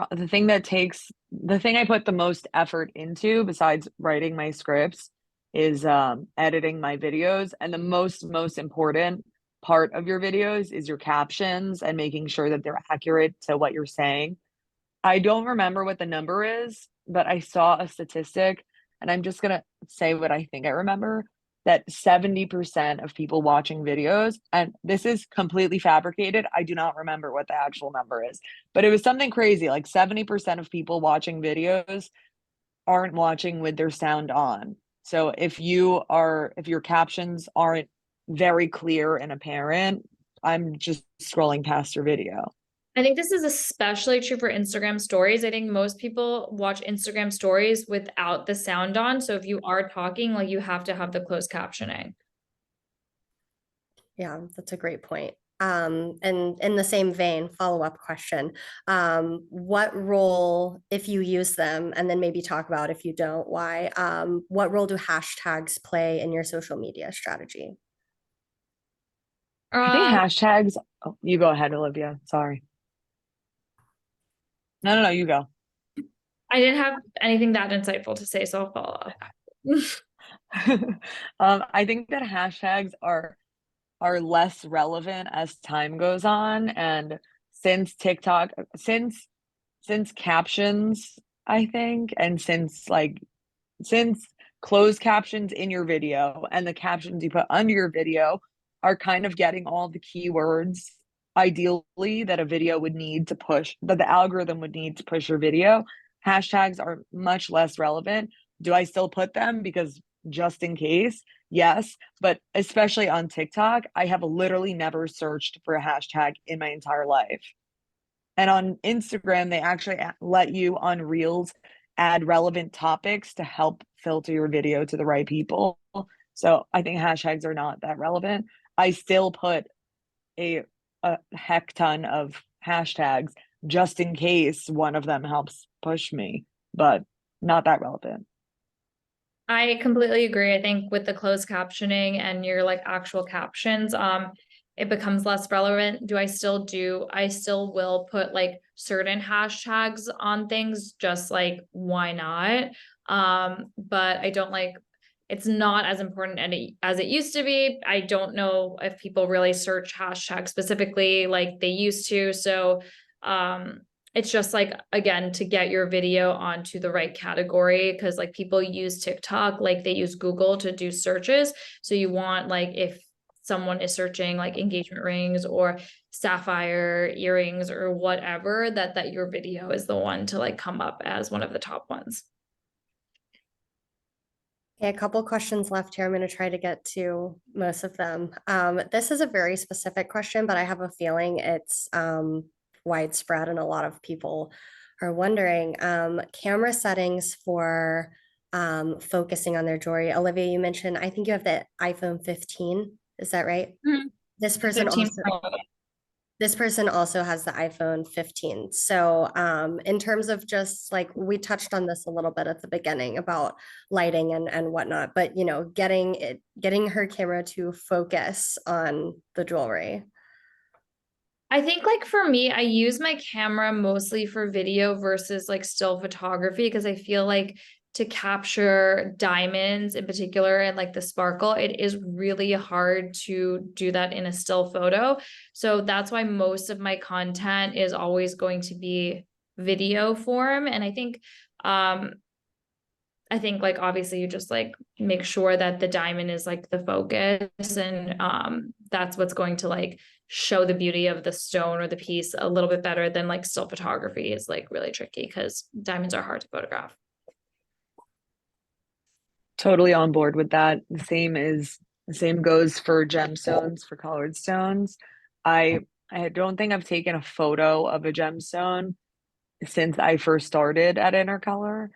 the thing I put the most effort into besides writing my scripts is editing my videos. And the most important part of your videos is your captions and making sure that they're accurate to what you're saying. I don't remember what the number is, but I saw a statistic, and I'm just gonna say what I think I remember, that 70% of people watching videos, and this is completely fabricated, I do not remember what the actual number is, but it was something crazy, like 70% of people watching videos aren't watching with their sound on. So if your captions aren't very clear and apparent, I'm just scrolling past your video. I think this is especially true for Instagram stories. I think most people watch Instagram stories without the sound on. So if you are talking, like you have to have the closed captioning. Yeah, that's a great point. And in the same vein, follow-up question. What role, if you use them, and then maybe talk about if you don't, why, what role do hashtags play in your social media strategy? I think Um, hashtags, oh, you go ahead, Olivia. Sorry. No, you go. I didn't have anything that insightful to say, so I'll follow up. I think that hashtags are less relevant as time goes on, and since TikTok, since captions, I think, and since closed captions in your video and the captions you put under your video are kind of getting all the keywords ideally that a video would need to push, that the algorithm would need to push your video, hashtags are much less relevant. Do I still put them because just in case? Yes, but especially on TikTok, I have literally never searched for a hashtag in my entire life. And on Instagram, they actually let you on Reels add relevant topics to help filter your video to the right people. So I think hashtags are not that relevant. I still put a, a heck ton of hashtags just in case one of them helps push me, but not that relevant. I completely agree. I think with the closed captioning and your like actual captions, it becomes less relevant. I still will put like certain hashtags on things, just like why not? But I don't like it's not as important as it used to be. I don't know if people really search hashtags specifically like they used to. So it's just like again to get your video onto the right category because like people use TikTok like they use Google to do searches. So you want like if someone is searching like engagement rings or sapphire earrings or whatever that your video is the one to like come up as one of the top ones. Okay, a couple questions left here. I'm going to try to get to most of them. This is a very specific question, but I have a feeling it's widespread and a lot of people are wondering. Camera settings for focusing on their jewelry. Olivia, you mentioned, I think you have the iPhone 15. Is that right? Mhm. This person 15 also Pro. this person also has the iPhone 15. So, in terms of just like we touched on this a little bit at the beginning about lighting and whatnot, but you know, getting her camera to focus on the jewelry. I think like for me, I use my camera mostly for video versus like still photography because I feel like to capture diamonds in particular and like the sparkle, it is really hard to do that in a still photo. So that's why most of my content is always going to be video form. And I think like obviously you just like make sure that the diamond is like the focus and that's what's going to like show the beauty of the stone or the piece a little bit better than like still photography is like really tricky because diamonds are hard to photograph. Totally on board with that. The same goes for gemstones, for colored stones. I don't think I've taken a photo of a gemstone since I first started at Intercolor.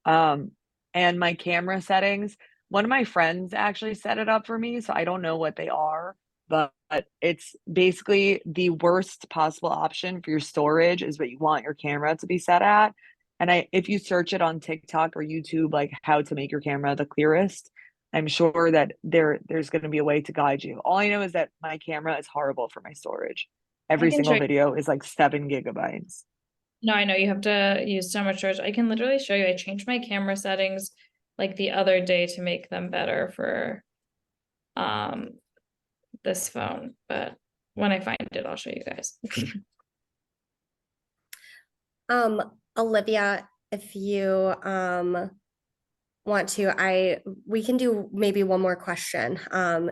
Um, and my camera settings, one of my friends actually set it up for me, so I don't know what they are, but it's basically the worst possible option for your storage is what you want your camera to be set at. And if you search it on TikTok or YouTube, like how to make your camera the clearest, I'm sure that there's going to be a way to guide you. All I know is that my camera is horrible for my storage. every can single show you. video is like 7 gigabytes. No, I know you have to use so much storage. I can literally show you. I changed my camera settings like the other day to make them better for this phone, but when I find it, I'll show you guys. Olivia, if you want to, we can do maybe one more question.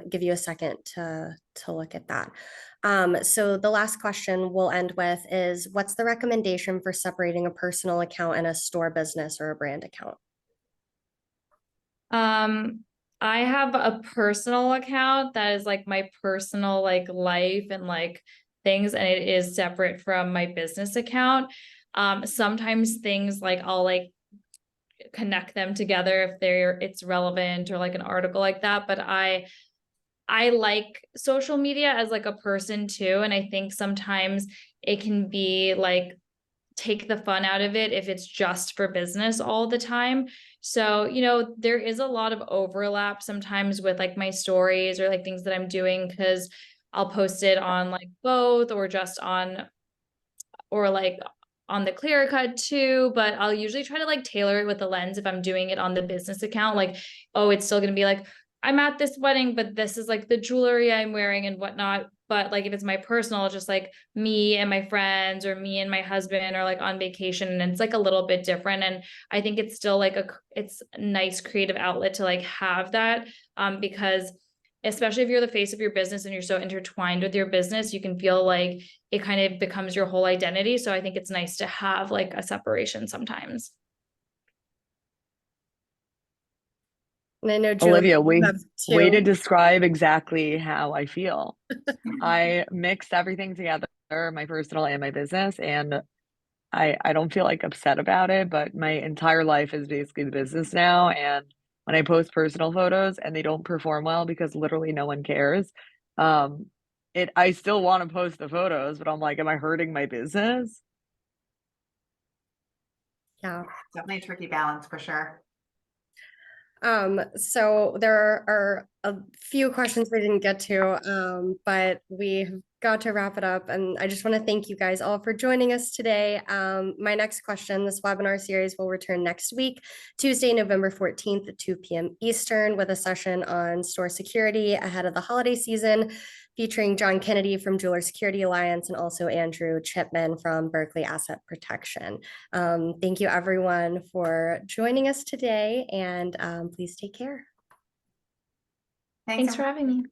Give you a second to look at that. So the last question we'll end with is, what's the recommendation for separating a personal account and a store business or a brand account? I have a personal account that is like my personal like life and like things, and it is separate from my business account. Sometimes things like I'll like connect them together if it's relevant or like an article like that, but I like social media as like a person too, and I think sometimes it can be like take the fun out of it if it's just for business all the time. So, you know, there is a lot of overlap sometimes with like my stories or like things that I'm doing, because I'll post it on like both or just on, or like on the clear cut too, but I'll usually try to like tailor it with the lens if I'm doing it on the business account. Like, oh, it's still going to be like, I'm at this wedding, but this is like the jewelry I'm wearing and whatnot. But like if it's my personal, just like me and my friends or me and my husband or like on vacation, and it's like a little bit different. And I think it's still like it's a nice creative outlet to like have that, because especially if you're the face of your business and you're so intertwined with your business, you can feel like it kind of becomes your whole identity. So I think it's nice to have like a separation sometimes. And I know, Julie, Olivia, you have way to two. describe exactly how I feel. I mixed everything together, my personal and my business, and I don't feel like upset about it, but my entire life is basically the business now. And when I post personal photos and they don't perform well because literally no one cares, I still want to post the photos, but I'm like, am I hurting my business? Yeah. Definitely a tricky balance for sure. So there are a few questions we didn't get to, but we have got to wrap it up. And I just want to thank you guys all for joining us today. My next question, this webinar series will return next week, Tuesday, November 14th at 2 p.m. Eastern, with a session on store security ahead of the holiday season, featuring John Kennedy from Jeweler Security Alliance and also Andrew Chipman from Berkeley Asset Protection. Thank you everyone for joining us today, and please take care. Thanks for having me.